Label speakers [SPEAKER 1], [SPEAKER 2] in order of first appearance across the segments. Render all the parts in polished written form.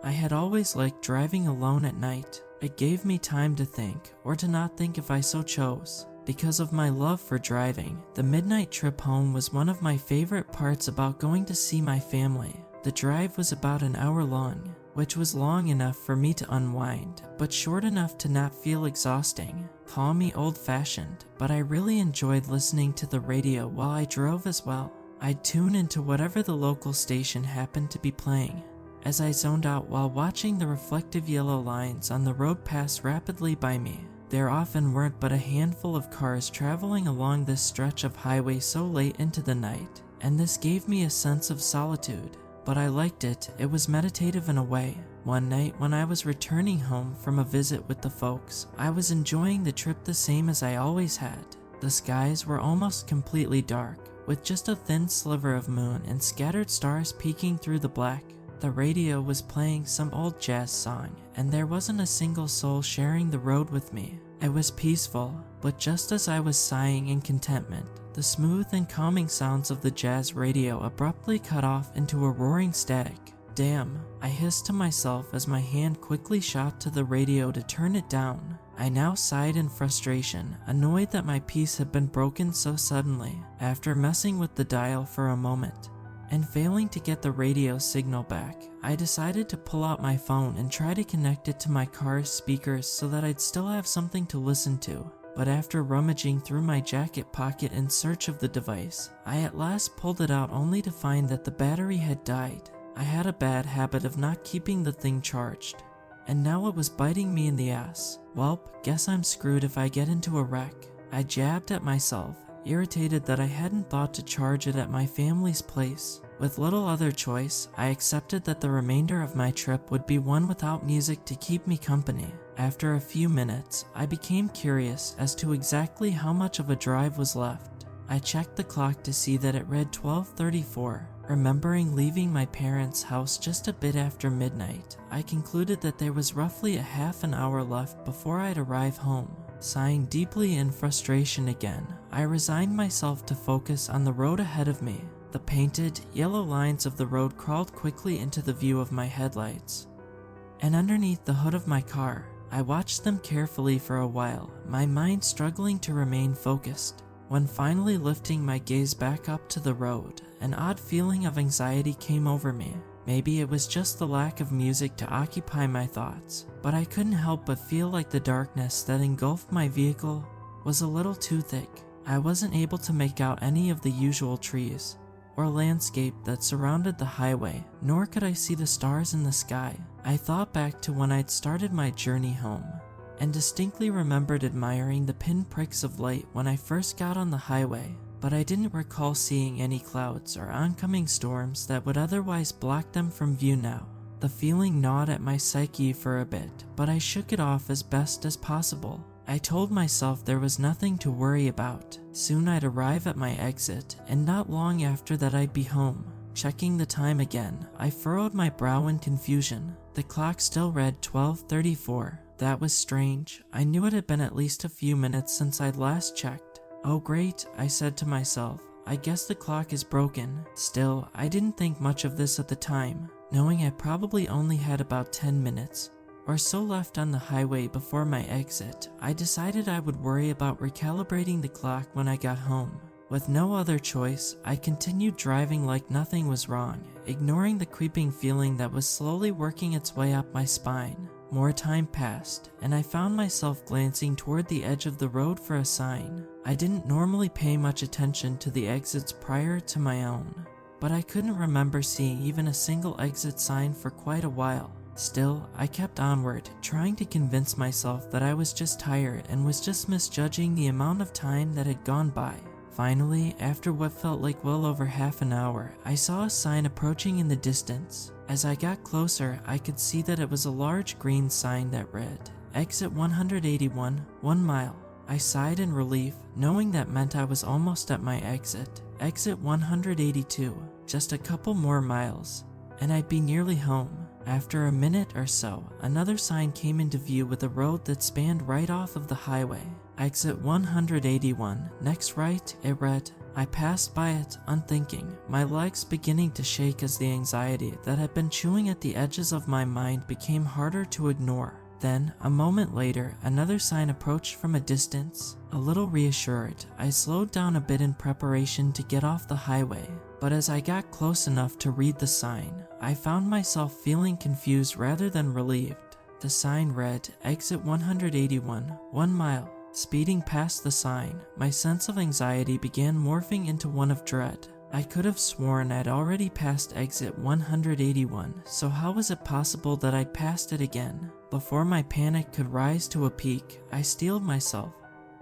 [SPEAKER 1] I had always liked driving alone at night. It gave me time to think, or to not think if I so chose. Because of my love for driving, the midnight trip home was one of my favorite parts about going to see my family. The drive was about an hour long, which was long enough for me to unwind, but short enough to not feel exhausting. Call me old-fashioned, but I really enjoyed listening to the radio while I drove as well. I'd tune into whatever the local station happened to be playing. As I zoned out while watching the reflective yellow lines on the road pass rapidly by me, there often weren't but a handful of cars traveling along this stretch of highway so late into the night, and this gave me a sense of solitude. But I liked it. It was meditative in a way. One night when I was returning home from a visit with the folks, I was enjoying the trip the same as I always had. The skies were almost completely dark, with just a thin sliver of moon and scattered stars peeking through the black. The radio was playing some old jazz song, and there wasn't a single soul sharing the road with me. It was peaceful, but just as I was sighing in contentment, the smooth and calming sounds of the jazz radio abruptly cut off into a roaring static. Damn, I hissed to myself as my hand quickly shot to the radio to turn it down. I now sighed in frustration, annoyed that my peace had been broken so suddenly. After messing with the dial for a moment, and failing to get the radio signal back, I decided to pull out my phone and try to connect it to my car's speakers so that I'd still have something to listen to. But after rummaging through my jacket pocket in search of the device, I at last pulled it out only to find that the battery had died. I had a bad habit of not keeping the thing charged, and now it was biting me in the ass. Welp, guess I'm screwed if I get into a wreck. I jabbed at myself, irritated that I hadn't thought to charge it at my family's place. With little other choice, I accepted that the remainder of my trip would be one without music to keep me company. After a few minutes, I became curious as to exactly how much of a drive was left. I checked the clock to see that it read 12:34. Remembering leaving my parents' house just a bit after midnight, I concluded that there was roughly a half an hour left before I'd arrive home. Sighing deeply in frustration again, I resigned myself to focus on the road ahead of me. The painted, yellow lines of the road crawled quickly into the view of my headlights, and underneath the hood of my car, I watched them carefully for a while, my mind struggling to remain focused. When finally lifting my gaze back up to the road, an odd feeling of anxiety came over me. Maybe it was just the lack of music to occupy my thoughts, but I couldn't help but feel like the darkness that engulfed my vehicle was a little too thick. I wasn't able to make out any of the usual trees or landscape that surrounded the highway, nor could I see the stars in the sky. I thought back to when I'd started my journey home, and distinctly remembered admiring the pinpricks of light when I first got on the highway, but I didn't recall seeing any clouds or oncoming storms that would otherwise block them from view now. The feeling gnawed at my psyche for a bit, but I shook it off as best as possible. I told myself there was nothing to worry about. Soon I'd arrive at my exit, and not long after that I'd be home. Checking the time again, I furrowed my brow in confusion. The clock still read 12:34. That was strange. I knew it had been at least a few minutes since I'd last checked. Oh great, I said to myself. I guess the clock is broken. Still, I didn't think much of this at the time, knowing I probably only had about 10 minutes or so left on the highway before my exit. I decided I would worry about recalibrating the clock when I got home. With no other choice, I continued driving like nothing was wrong, ignoring the creeping feeling that was slowly working its way up my spine. More time passed, and I found myself glancing toward the edge of the road for a sign. I didn't normally pay much attention to the exits prior to my own, but I couldn't remember seeing even a single exit sign for quite a while. Still, I kept onward, trying to convince myself that I was just tired and was just misjudging the amount of time that had gone by. Finally, after what felt like well over half an hour, I saw a sign approaching in the distance. As I got closer, I could see that it was a large green sign that read, "Exit 181, 1 mile." I sighed in relief, knowing that meant I was almost at my exit. Exit 182, just a couple more miles, and I'd be nearly home. After a minute or so, another sign came into view with a road that spanned right off of the highway. Exit 181, next right, it read. I passed by it, unthinking, my legs beginning to shake as the anxiety that had been chewing at the edges of my mind became harder to ignore. Then, a moment later, another sign approached from a distance. A little reassured, I slowed down a bit in preparation to get off the highway. But as I got close enough to read the sign, I found myself feeling confused rather than relieved. The sign read, Exit 181, 1 mile. Speeding past the sign, my sense of anxiety began morphing into one of dread. I could have sworn I'd already passed exit 181, so how was it possible that I'd passed it again? Before my panic could rise to a peak, I steeled myself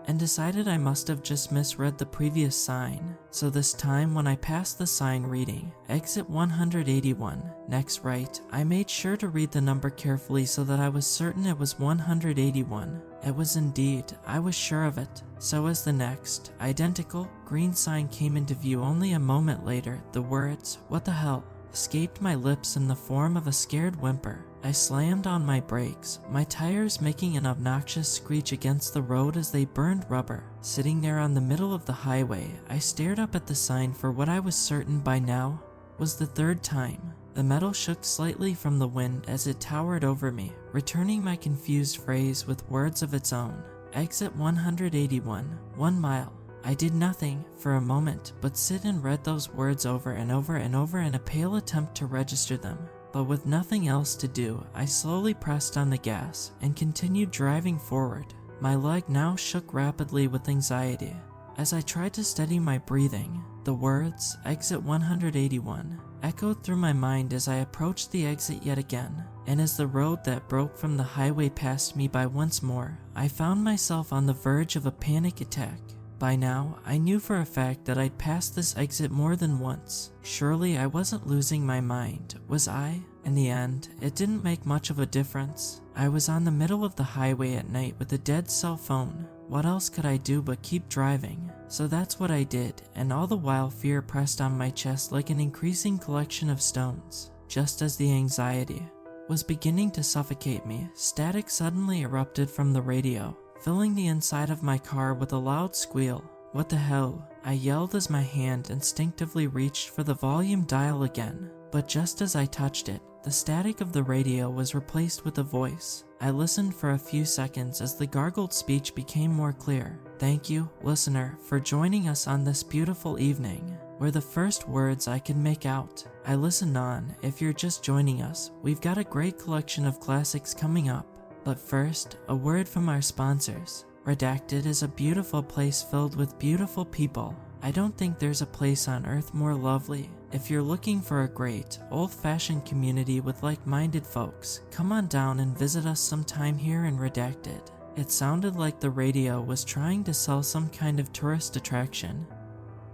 [SPEAKER 1] and decided I must have just misread the previous sign. So this time when I passed the sign reading, exit 181, next right, I made sure to read the number carefully so that I was certain it was 181. It was indeed, I was sure of it. So as the next, identical, green sign came into view only a moment later, the words, "What the hell?" escaped my lips in the form of a scared whimper. I slammed on my brakes, my tires making an obnoxious screech against the road as they burned rubber. Sitting there on the middle of the highway, I stared up at the sign for what I was certain by now was the third time. The metal shook slightly from the wind as it towered over me, returning my confused phrase with words of its own. Exit 181, 1 mile. I did nothing for a moment but sit and read those words over and over and over in a pale attempt to register them. But with nothing else to do, I slowly pressed on the gas and continued driving forward. My leg now shook rapidly with anxiety. As I tried to steady my breathing, the words, Exit 181, echoed through my mind as I approached the exit yet again. And as the road that broke from the highway passed me by once more, I found myself on the verge of a panic attack. By now, I knew for a fact that I'd passed this exit more than once. Surely I wasn't losing my mind, was I? In the end, it didn't make much of a difference. I was on the middle of the highway at night with a dead cell phone. What else could I do but keep driving? So that's what I did, and all the while fear pressed on my chest like an increasing collection of stones. Just as the anxiety was beginning to suffocate me, static suddenly erupted from the radio, filling the inside of my car with a loud squeal. What the hell? I yelled as my hand instinctively reached for the volume dial again. But just as I touched it, the static of the radio was replaced with a voice. I listened for a few seconds as the gargled speech became more clear. Thank you, listener, for joining us on this beautiful evening, were the first words I could make out. I listened on. If you're just joining us, we've got a great collection of classics coming up. But first, a word from our sponsors. Redacted is a beautiful place filled with beautiful people. I don't think there's a place on earth more lovely. If you're looking for a great, old-fashioned community with like-minded folks, come on down and visit us sometime here in Redacted. It sounded like the radio was trying to sell some kind of tourist attraction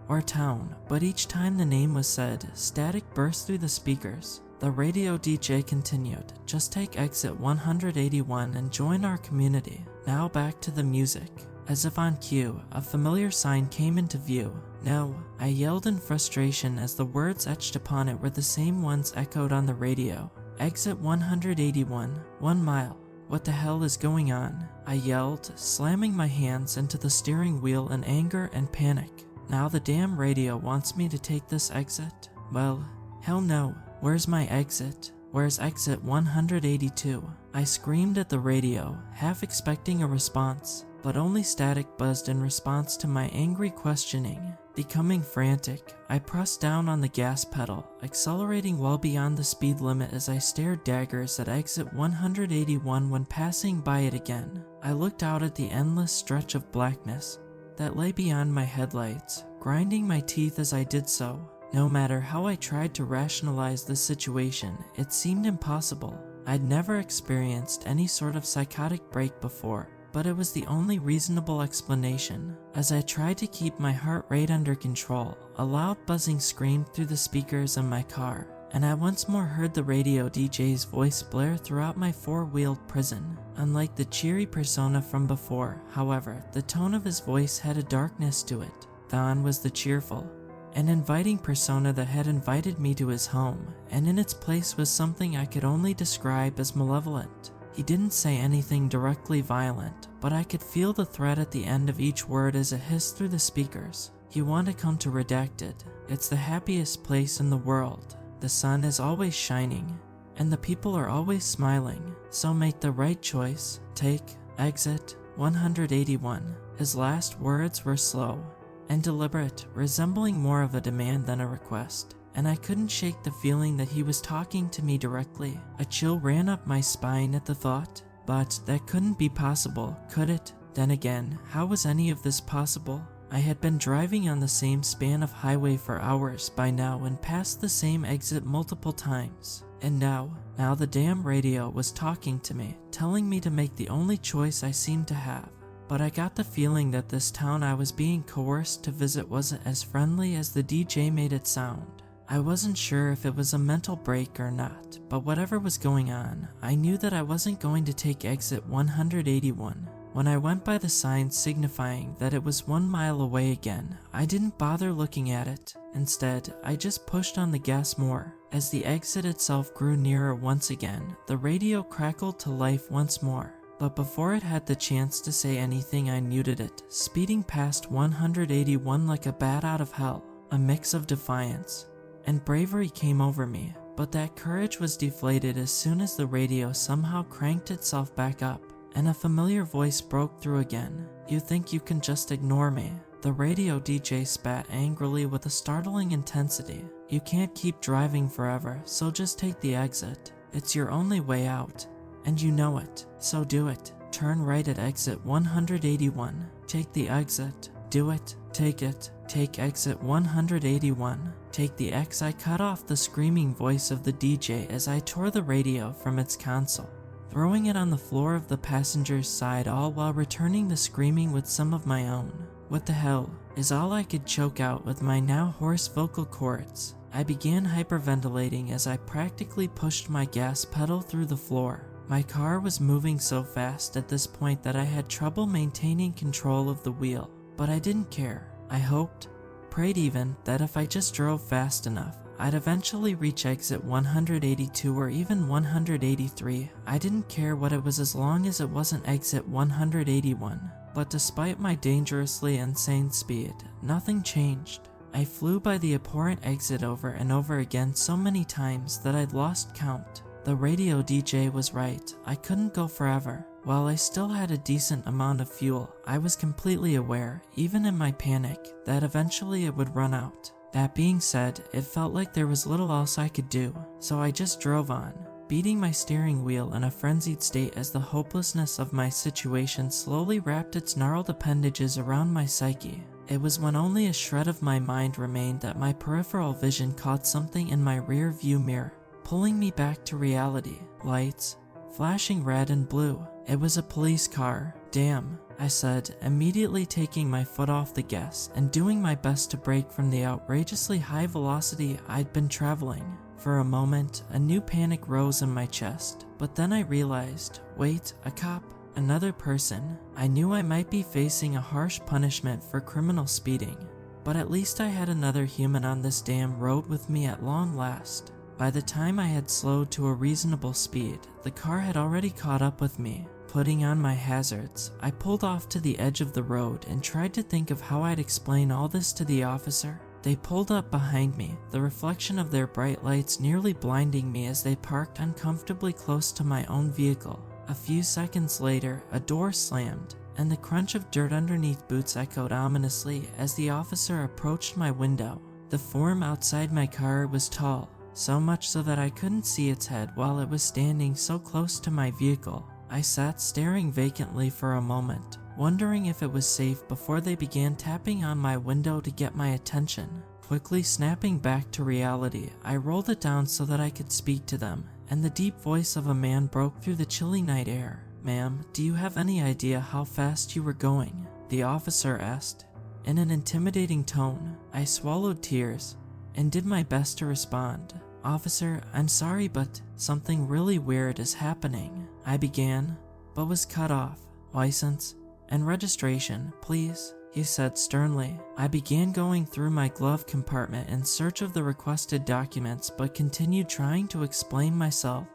[SPEAKER 1] or town, but each time the name was said, static burst through the speakers. The radio DJ continued, just take exit 181 and join our community. Now back to the music. As if on cue, a familiar sign came into view. No, I yelled in frustration as the words etched upon it were the same ones echoed on the radio. Exit 181, 1 mile. What the hell is going on? I yelled, slamming my hands into the steering wheel in anger and panic. Now the damn radio wants me to take this exit? Well, hell no. Where's my exit? Where's exit 182? I screamed at the radio, half expecting a response, but only static buzzed in response to my angry questioning. Becoming frantic, I pressed down on the gas pedal, accelerating well beyond the speed limit as I stared daggers at exit 181 when passing by it again. I looked out at the endless stretch of blackness that lay beyond my headlights, grinding my teeth as I did so. No matter how I tried to rationalize the situation, it seemed impossible. I'd never experienced any sort of psychotic break before, but it was the only reasonable explanation. As I tried to keep my heart rate under control, a loud buzzing screamed through the speakers in my car, and I once more heard the radio DJ's voice blare throughout my four-wheeled prison. Unlike the cheery persona from before, however, the tone of his voice had a darkness to it. Don was the cheerful, an inviting persona that had invited me to his home, and in its place was something I could only describe as malevolent. He didn't say anything directly violent, but I could feel the threat at the end of each word as it hissed through the speakers. You want to come to Redacted? It's the happiest place in the world. The sun is always shining, and the people are always smiling, so make the right choice. Take exit 181. His last words were slow and deliberate, resembling more of a demand than a request, and I couldn't shake the feeling that he was talking to me directly. A chill ran up my spine at the thought, but that couldn't be possible, could it? Then again, how was any of this possible? I had been driving on the same span of highway for hours by now and passed the same exit multiple times. And now the damn radio was talking to me, telling me to make the only choice I seemed to have. But I got the feeling that this town I was being coerced to visit wasn't as friendly as the DJ made it sound. I wasn't sure if it was a mental break or not, but whatever was going on, I knew that I wasn't going to take exit 181. When I went by the sign signifying that it was 1 mile away again, I didn't bother looking at it. Instead, I just pushed on the gas more. As the exit itself grew nearer once again, the radio crackled to life once more. But before it had the chance to say anything, I muted it, speeding past 181 like a bat out of hell. A mix of defiance and bravery came over me, but that courage was deflated as soon as the radio somehow cranked itself back up, and a familiar voice broke through again. You think you can just ignore me? The radio DJ spat angrily with a startling intensity. You can't keep driving forever, so just take the exit. It's your only way out. And you know it, so do it. Turn right at exit 181. Take the exit. Do it. Take it. Take exit 181. Take the X. I cut off the screaming voice of the DJ as I tore the radio from its console, throwing it on the floor of the passenger's side, all while returning the screaming with some of my own. What the hell is all I could choke out with my now hoarse vocal cords. I began hyperventilating as I practically pushed my gas pedal through the floor. My car was moving so fast at this point that I had trouble maintaining control of the wheel, but I didn't care. I hoped, prayed even, that if I just drove fast enough, I'd eventually reach exit 182 or even 183. I didn't care what it was as long as it wasn't exit 181. But despite my dangerously insane speed, nothing changed. I flew by the abhorrent exit over and over again so many times that I'd lost count. The radio DJ was right. I couldn't go forever. While I still had a decent amount of fuel, I was completely aware, even in my panic, that eventually it would run out. That being said, it felt like there was little else I could do, so I just drove on, beating my steering wheel in a frenzied state as the hopelessness of my situation slowly wrapped its gnarled appendages around my psyche. It was when only a shred of my mind remained that my peripheral vision caught something in my rear view mirror, pulling me back to reality. Lights, flashing red and blue. It was a police car. Damn, I said, immediately taking my foot off the gas and doing my best to brake from the outrageously high velocity I'd been traveling. For a moment, a new panic rose in my chest, but then I realized, wait, a cop, another person. I knew I might be facing a harsh punishment for criminal speeding, but at least I had another human on this damn road with me at long last. By the time I had slowed to a reasonable speed, the car had already caught up with me. Putting on my hazards, I pulled off to the edge of the road and tried to think of how I'd explain all this to the officer. They pulled up behind me, the reflection of their bright lights nearly blinding me as they parked uncomfortably close to my own vehicle. A few seconds later, a door slammed, and the crunch of dirt underneath boots echoed ominously as the officer approached my window. The form outside my car was tall, so much so that I couldn't see its head while it was standing so close to my vehicle. I sat staring vacantly for a moment, wondering if it was safe before they began tapping on my window to get my attention. Quickly snapping back to reality, I rolled it down so that I could speak to them, and the deep voice of a man broke through the chilly night air. "Ma'am, do you have any idea how fast you were going?" the officer asked. In an intimidating tone, I swallowed tears and did my best to respond. "Officer, I'm sorry, but something really weird is happening," I began, but was cut off. "License and registration, please," he said sternly. I began going through my glove compartment in search of the requested documents, but continued trying to explain myself.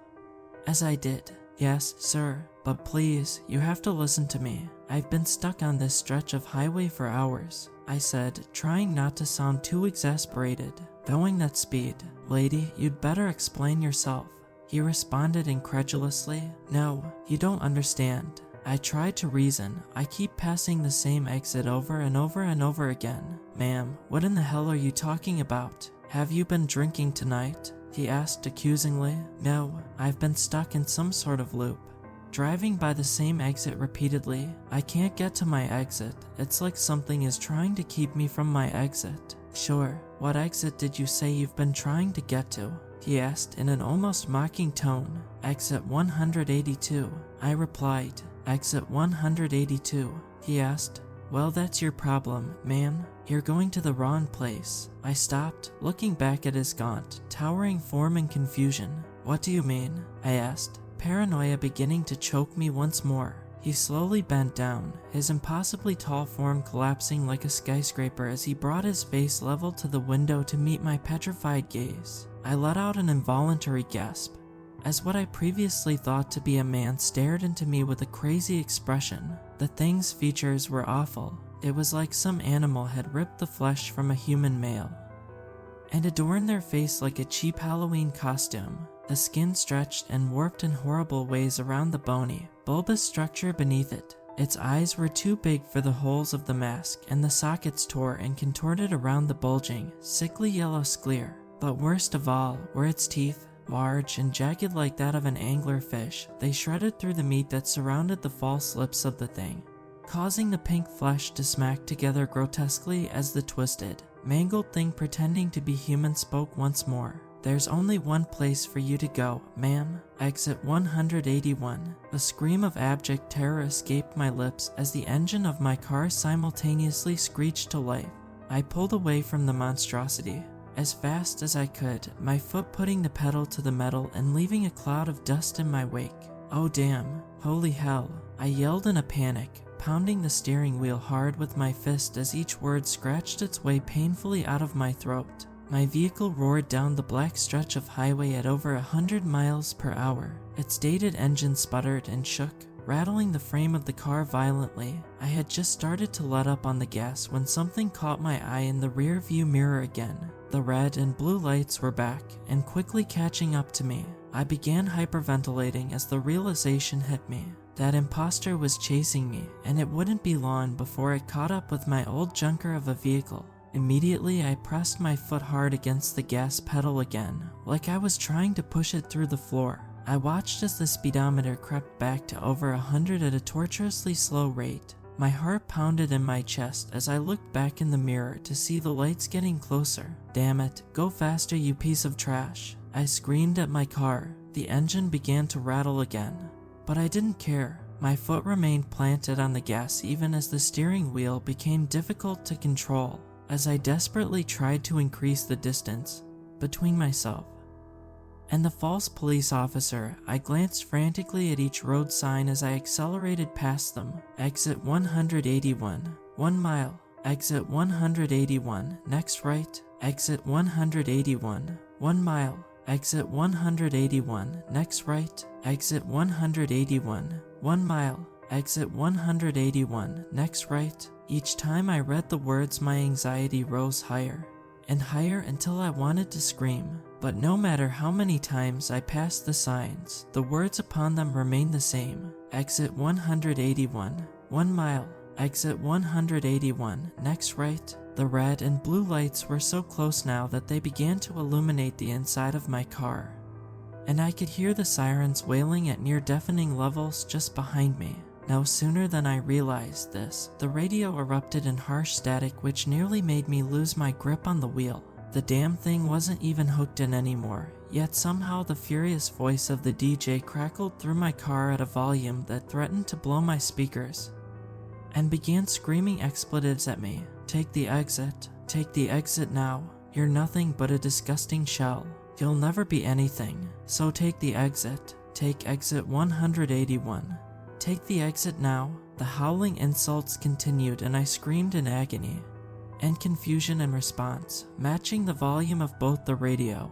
[SPEAKER 1] As I did, Yes, sir, but please, you have to listen to me. I've been stuck on this stretch of highway for hours, I said, trying not to sound too exasperated. Going that speed. Lady, you'd better explain yourself. He responded incredulously. No, you don't understand. I tried to reason. I keep passing the same exit over and over and over again. Ma'am, what in the hell are you talking about? Have you been drinking tonight? He asked accusingly. No, I've been stuck in some sort of loop. Driving by the same exit repeatedly. I can't get to my exit. It's like something is trying to keep me from my exit. Sure, what exit did you say you've been trying to get to? He asked in an almost mocking tone. Exit 182. I replied. Exit 182. He asked. Well, that's your problem, ma'am. You're going to the wrong place. I stopped, looking back at his gaunt, towering form in confusion. What do you mean? I asked, paranoia beginning to choke me once more. He slowly bent down, his impossibly tall form collapsing like a skyscraper as he brought his face level to the window to meet my petrified gaze. I let out an involuntary gasp, as what I previously thought to be a man stared into me with a crazy expression. The thing's features were awful. It was like some animal had ripped the flesh from a human male and adorned their face like a cheap Halloween costume. The skin stretched and warped in horrible ways around the bony, bulbous structure beneath it. Its eyes were too big for the holes of the mask, and the sockets tore and contorted around the bulging, sickly yellow sclere. But worst of all were its teeth, large and jagged like that of an angler fish. They shredded through the meat that surrounded the false lips of the thing, causing the pink flesh to smack together grotesquely as the twisted, mangled thing pretending to be human spoke once more. There's only one place for you to go, ma'am. Exit 181. A scream of abject terror escaped my lips as the engine of my car simultaneously screeched to life. I pulled away from the monstrosity as fast as I could, my foot putting the pedal to the metal and leaving a cloud of dust in my wake. Oh damn, holy hell, I yelled in a panic, pounding the steering wheel hard with my fist as each word scratched its way painfully out of my throat. My vehicle roared down the black stretch of highway at over 100 miles per hour. Its dated engine sputtered and shook, rattling the frame of the car violently. I had just started to let up on the gas when something caught my eye in the rear view mirror again. The red and blue lights were back and quickly catching up to me. I began hyperventilating as the realization hit me. That imposter was chasing me, and it wouldn't be long before it caught up with my old junker of a vehicle. Immediately, I pressed my foot hard against the gas pedal again, like I was trying to push it through the floor. I watched as the speedometer crept back to over 100 at a torturously slow rate. My heart pounded in my chest as I looked back in the mirror to see the lights getting closer. Damn it, go faster, you piece of trash. I screamed at my car. The engine began to rattle again, but I didn't care. My foot remained planted on the gas even as the steering wheel became difficult to control. As I desperately tried to increase the distance between myself and the false police officer, I glanced frantically at each road sign as I accelerated past them. Exit 181, 1 mile. Exit 181, next right. Exit 181, 1 mile. Exit 181, next right. Exit 181, 1 mile. Exit 181, next right. Each time I read the words, my anxiety rose higher and higher until I wanted to scream. But no matter how many times I passed the signs, the words upon them remained the same. Exit 181, 1 mile. Exit 181, next right. The red and blue lights were so close now that they began to illuminate the inside of my car, and I could hear the sirens wailing at near deafening levels just behind me. No sooner than I realized this, the radio erupted in harsh static which nearly made me lose my grip on the wheel. The damn thing wasn't even hooked in anymore, yet somehow the furious voice of the DJ crackled through my car at a volume that threatened to blow my speakers, and began screaming expletives at me. Take the exit now. You're nothing but a disgusting shell. You'll never be anything, so take the exit. Take exit 181. Take the exit now. The howling insults continued and I screamed in agony and confusion in response, matching the volume of both the radio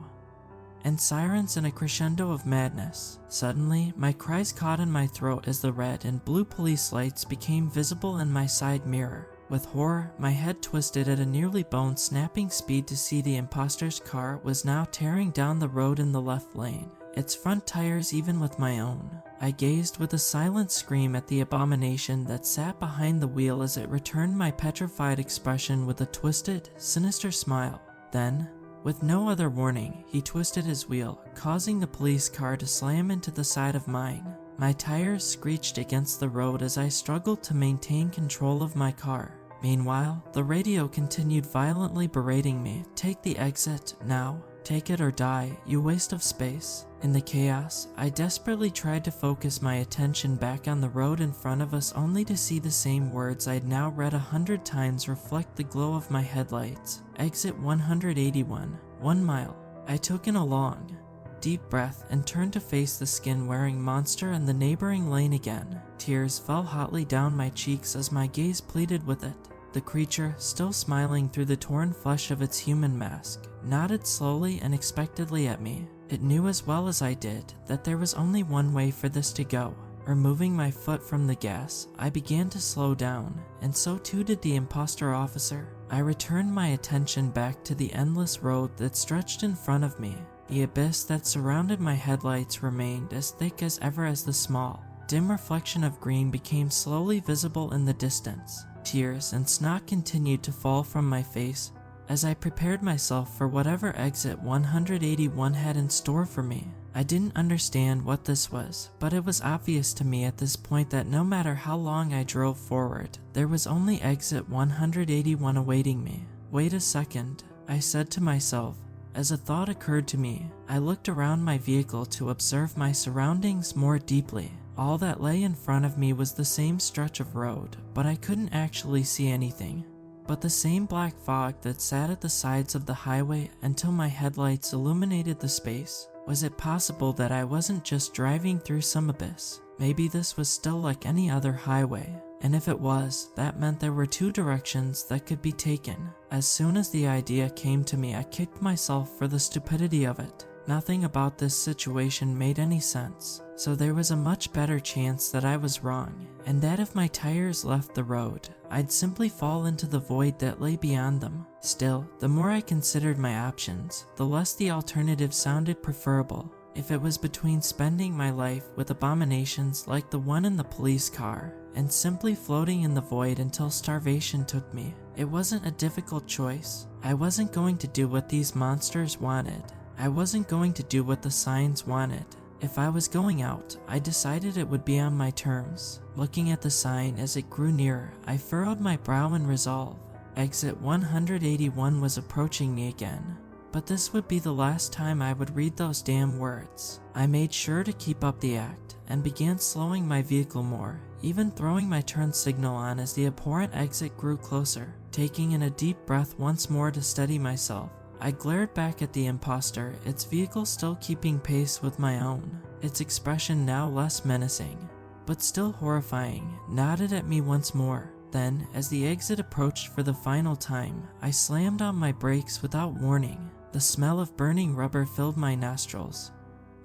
[SPEAKER 1] and sirens in a crescendo of madness. Suddenly, my cries caught in my throat as the red and blue police lights became visible in my side mirror. With horror, my head twisted at a nearly bone-snapping speed to see the imposter's car was now tearing down the road in the left lane, its front tires even with my own. I gazed with a silent scream at the abomination that sat behind the wheel as it returned my petrified expression with a twisted, sinister smile. Then, with no other warning, he twisted his wheel, causing the police car to slam into the side of mine. My tires screeched against the road as I struggled to maintain control of my car. Meanwhile, the radio continued violently berating me, "Take the exit, now. Take it or die, you waste of space." In the chaos, I desperately tried to focus my attention back on the road in front of us only to see the same words I'd now read 100 times reflect the glow of my headlights. Exit 181, 1 mile. I took in a long, deep breath and turned to face the skin-wearing monster in the neighboring lane again. Tears fell hotly down my cheeks as my gaze pleaded with it. The creature, still smiling through the torn flesh of its human mask, nodded slowly and expectantly at me. It knew as well as I did that there was only one way for this to go. Removing my foot from the gas, I began to slow down, and so too did the imposter officer. I returned my attention back to the endless road that stretched in front of me. The abyss that surrounded my headlights remained as thick as ever as the small, dim reflection of green became slowly visible in the distance. Tears and snot continued to fall from my face as I prepared myself for whatever exit 181 had in store for me. I didn't understand what this was, but it was obvious to me at this point that no matter how long I drove forward, there was only exit 181 awaiting me. "Wait a second," I said to myself. As a thought occurred to me, I looked around my vehicle to observe my surroundings more deeply. All that lay in front of me was the same stretch of road, but I couldn't actually see anything but the same black fog that sat at the sides of the highway until my headlights illuminated the space. Was it possible that I wasn't just driving through some abyss? Maybe this was still like any other highway, and if it was, that meant there were two directions that could be taken. As soon as the idea came to me, I kicked myself for the stupidity of it. Nothing about this situation made any sense, so there was a much better chance that I was wrong, and that if my tires left the road, I'd simply fall into the void that lay beyond them. Still, the more I considered my options, the less the alternative sounded preferable. If it was between spending my life with abominations like the one in the police car and simply floating in the void until starvation took me, it wasn't a difficult choice. I wasn't going to do what these monsters wanted. I wasn't going to do what the signs wanted. If I was going out, I decided it would be on my terms. Looking at the sign as it grew nearer, I furrowed my brow in resolve. Exit 181 was approaching me again, but this would be the last time I would read those damn words. I made sure to keep up the act and began slowing my vehicle more, even throwing my turn signal on as the abhorrent exit grew closer. Taking in a deep breath once more to steady myself, I glared back at the imposter, its vehicle still keeping pace with my own. Its expression now less menacing, but still horrifying, nodded at me once more. Then, as the exit approached for the final time, I slammed on my brakes without warning. The smell of burning rubber filled my nostrils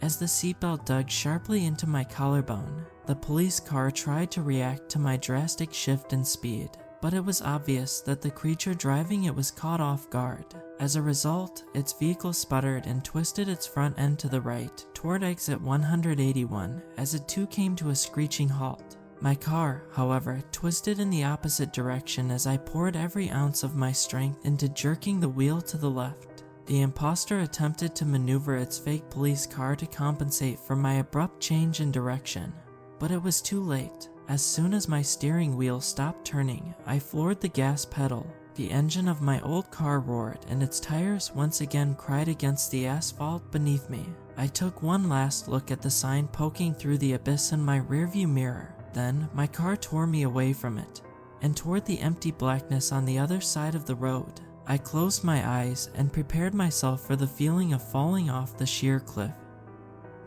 [SPEAKER 1] as the seatbelt dug sharply into my collarbone. The police car tried to react to my drastic shift in speed, but it was obvious that the creature driving it was caught off guard. As a result, its vehicle sputtered and twisted its front end to the right toward exit 181 as it too came to a screeching halt. My car, however, twisted in the opposite direction as I poured every ounce of my strength into jerking the wheel to the left. The imposter attempted to maneuver its fake police car to compensate for my abrupt change in direction, but it was too late. As soon as my steering wheel stopped turning, I floored the gas pedal. The engine of my old car roared, and its tires once again cried against the asphalt beneath me. I took one last look at the sign poking through the abyss in my rearview mirror. Then, my car tore me away from it, and toward the empty blackness on the other side of the road. I closed my eyes and prepared myself for the feeling of falling off the sheer cliff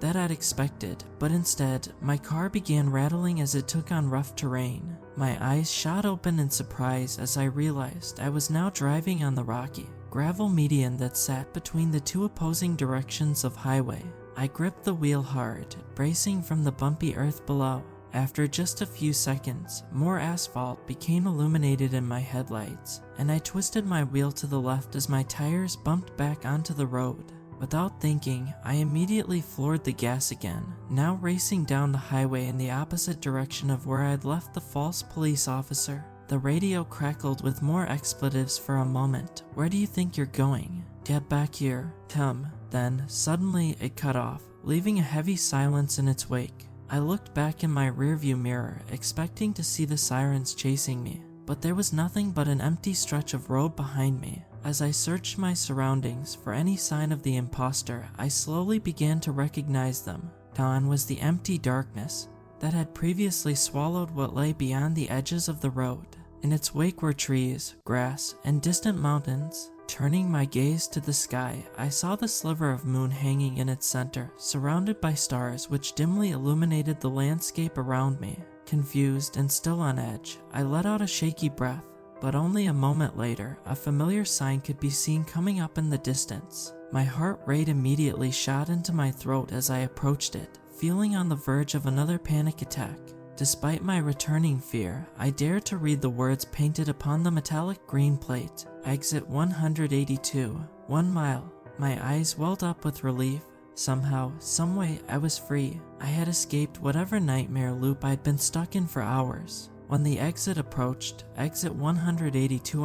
[SPEAKER 1] that I'd expected, but instead, my car began rattling as it took on rough terrain. My eyes shot open in surprise as I realized I was now driving on the rocky, gravel median that sat between the two opposing directions of highway. I gripped the wheel hard, bracing from the bumpy earth below. After just a few seconds, more asphalt became illuminated in my headlights, and I twisted my wheel to the left as my tires bumped back onto the road. Without thinking, I immediately floored the gas again, now racing down the highway in the opposite direction of where I'd left the false police officer. The radio crackled with more expletives for a moment. "Where do you think you're going?" "Get back here, Tim." Then, suddenly, it cut off, leaving a heavy silence in its wake. I looked back in my rearview mirror, expecting to see the sirens chasing me, but there was nothing but an empty stretch of road behind me. As I searched my surroundings for any sign of the imposter, I slowly began to recognize them. Gone was the empty darkness that had previously swallowed what lay beyond the edges of the road. In its wake were trees, grass, and distant mountains. Turning my gaze to the sky, I saw the sliver of moon hanging in its center, surrounded by stars which dimly illuminated the landscape around me. Confused and still on edge, I let out a shaky breath, but only a moment later, a familiar sign could be seen coming up in the distance. My heart rate immediately shot into my throat as I approached it, feeling on the verge of another panic attack. Despite my returning fear, I dared to read the words painted upon the metallic green plate. Exit 182, 1 mile. My eyes welled up with relief. Somehow, someway, I was free. I had escaped whatever nightmare loop I'd been stuck in for hours. When the exit approached, exit 182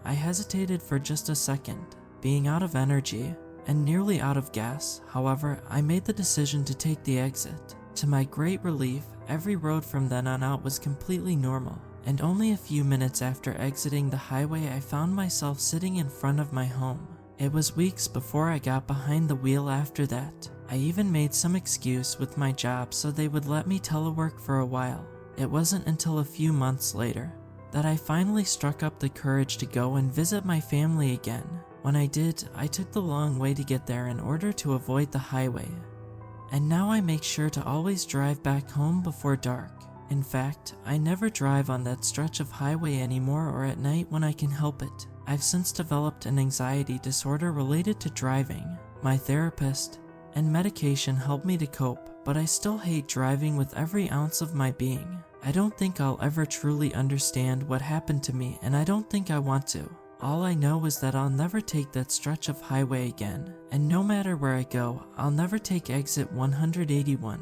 [SPEAKER 1] I hesitated for just a second. Being out of energy, and nearly out of gas, however, I made the decision to take the exit. To my great relief, every road from then on out was completely normal, and only a few minutes after exiting the highway I found myself sitting in front of my home. It was weeks before I got behind the wheel after that. I even made some excuse with my job so they would let me telework for a while. It wasn't until a few months later that I finally struck up the courage to go and visit my family again. When I did, I took the long way to get there in order to avoid the highway. And now I make sure to always drive back home before dark. In fact, I never drive on that stretch of highway anymore or at night when I can help it. I've since developed an anxiety disorder related to driving. My therapist and medication help me to cope, but I still hate driving with every ounce of my being. I don't think I'll ever truly understand what happened to me, and I don't think I want to. All I know is that I'll never take that stretch of highway again, and no matter where I go, I'll never take exit 181.